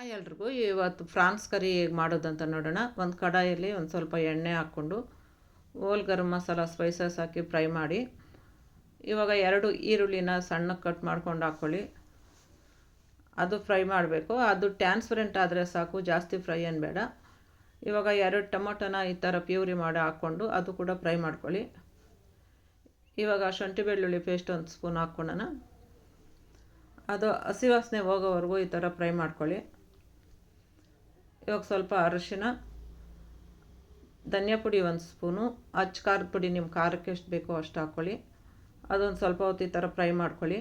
Hi ಎಲ್ರಿಗೂ, ಇವತ್ತು France ಕರಿ ಹೇಗೆ ಮಾಡೋದಂತ ನೋಡೋಣ. ಒಂದು ಕಡಾಯಲ್ಲಿ ಒಂದು ಸ್ವಲ್ಪ ಎಣ್ಣೆ ಹಾಕ್ಕೊಂಡು ಓಲ್ ಗರಂ ಮಸಾಲ ಸ್ಪೈಸಸ್ ಹಾಕಿ ಫ್ರೈ ಮಾಡಿ. ಇವಾಗ 2 ಈರುಳ್ಳಿನ ಸಣ್ಣಕ್ಕೆ ಕಟ್ ಮಾಡ್ಕೊಂಡು ಹಾಕ್ಕೊಳ್ಳಿ. ಅದು ಫ್ರೈ ಮಾಡಬೇಕು. ಅದು ಟ್ರಾನ್ಸ್ಪರೆಂಟ್ ಆದರೆ ಸಾಕು, ಜಾಸ್ತಿ ಫ್ರೈ ಏನು ಬೇಡ. ಇವಾಗ 2 ಟೊಮೊಟೊನ ಈ ಥರ ಪ್ಯೂರಿ ಮಾಡಿ ಹಾಕ್ಕೊಂಡು ಅದು ಕೂಡ ಫ್ರೈ ಮಾಡ್ಕೊಳ್ಳಿ. ಇವಾಗ ಶುಂಠಿ ಬೆಳ್ಳುಳ್ಳಿ ಪೇಸ್ಟ್ 1 ಸ್ಪೂನ್ ಹಾಕ್ಕೊಳ್ಳೋಣ. ಅದು ಹಸಿ ವಾಸನೆ ಹೋಗೋವರೆಗೂ ಈ ಥರ ಫ್ರೈ ಮಾಡ್ಕೊಳ್ಳಿ. ಇವಾಗ ಸ್ವಲ್ಪ ಅರಿಶಿನ, ಧನಿಯಾ ಪುಡಿ 1 ಸ್ಪೂನು, ಅಚ್ಚ ಖಾರದ ಪುಡಿ ನಿಮ್ಮ ಖಾರಕ್ಕೆ ಎಷ್ಟು ಬೇಕೋ ಅಷ್ಟು ಹಾಕ್ಕೊಳ್ಳಿ. ಅದೊಂದು ಸ್ವಲ್ಪ ಹೊತ್ತು ಈ ಥರ ಫ್ರೈ ಮಾಡ್ಕೊಳ್ಳಿ.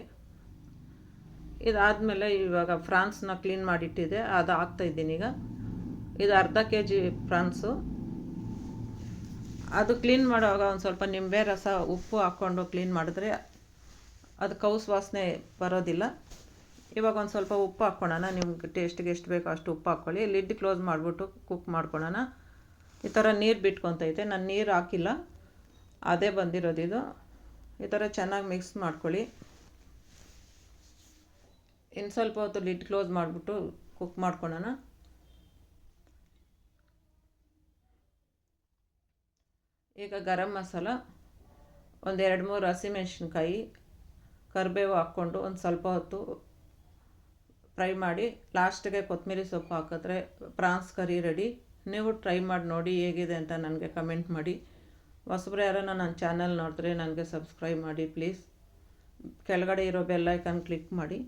ಇದಾದಮೇಲೆ ಇವಾಗ ಫ್ರಾನ್ಸ್ನ ಕ್ಲೀನ್ ಮಾಡಿಟ್ಟಿದೆ, ಅದು ಹಾಕ್ತಾಯಿದ್ದೀನಿ ಈಗ. ಇದು ಅರ್ಧ kg ಫ್ರಾನ್ಸು. ಅದು ಕ್ಲೀನ್ ಮಾಡುವಾಗ ಒಂದು ಸ್ವಲ್ಪ ನಿಂಬೆ ರಸ, ಉಪ್ಪು ಹಾಕ್ಕೊಂಡು ಕ್ಲೀನ್ ಮಾಡಿದ್ರೆ ಅದು ಕೌಸ್ ವಾಸನೆ ಬರೋದಿಲ್ಲ. ಇವಾಗ ಒಂದು ಸ್ವಲ್ಪ ಉಪ್ಪು ಹಾಕ್ಕೊಳ್ಳೋಣ. ನಿಮ್ಗೆ ಟೇಸ್ಟಿಗೆ ಎಷ್ಟು ಬೇಕೋ ಅಷ್ಟು ಉಪ್ಪು ಹಾಕ್ಕೊಳ್ಳಿ. ಲಿಡ್ ಕ್ಲೋಸ್ ಮಾಡಿಬಿಟ್ಟು ಕುಕ್ ಮಾಡ್ಕೊಳ್ಳೋಣ. ಈ ಥರ ನೀರು ಬಿಟ್ಕೊತೈತೆ, ನಾನು ನೀರು ಹಾಕಿಲ್ಲ, ಅದೇ ಬಂದಿರೋದು. ಈ ಥರ ಚೆನ್ನಾಗಿ ಮಿಕ್ಸ್ ಮಾಡ್ಕೊಳ್ಳಿ. ಇನ್ನು ಸ್ವಲ್ಪ ಹೊತ್ತು ಲಿಡ್ ಕ್ಲೋಸ್ ಮಾಡಿಬಿಟ್ಟು ಕುಕ್ ಮಾಡ್ಕೊಳ್ಳೋಣ. ಈಗ ಗರಂ ಮಸಾಲ, ಒಂದು 2-3 ಹಸಿಮೆಣ್ಸಿನ್ಕಾಯಿ, ಕರಿಬೇವು ಹಾಕ್ಕೊಂಡು ಒಂದು ಸ್ವಲ್ಪ ಹೊತ್ತು ಫ್ರೈ ಮಾಡಿ ಲಾಸ್ಟಿಗೆ ಕೊತ್ತಂಬರಿ ಸೊಪ್ಪು ಹಾಕಿದ್ರೆ ಪ್ರಾನ್ಸ್ ಕರಿ ರೆಡಿ. ನೀವು ಟ್ರೈ ಮಾಡಿ ನೋಡಿ ಹೇಗಿದೆ ಅಂತ ನನಗೆ ಕಮೆಂಟ್ ಮಾಡಿ. ಹೊಸಬ್ರು ಯಾರನ್ನ ನನ್ನ ಚಾನಲ್ ನೋಡಿದ್ರೆ ನನಗೆ ಸಬ್ಸ್ಕ್ರೈಬ್ ಮಾಡಿ ಪ್ಲೀಸ್. ಕೆಳಗಡೆ ಇರೋ ಬೆಲ್ ಐಕಾನ್ ಕ್ಲಿಕ್ ಮಾಡಿ.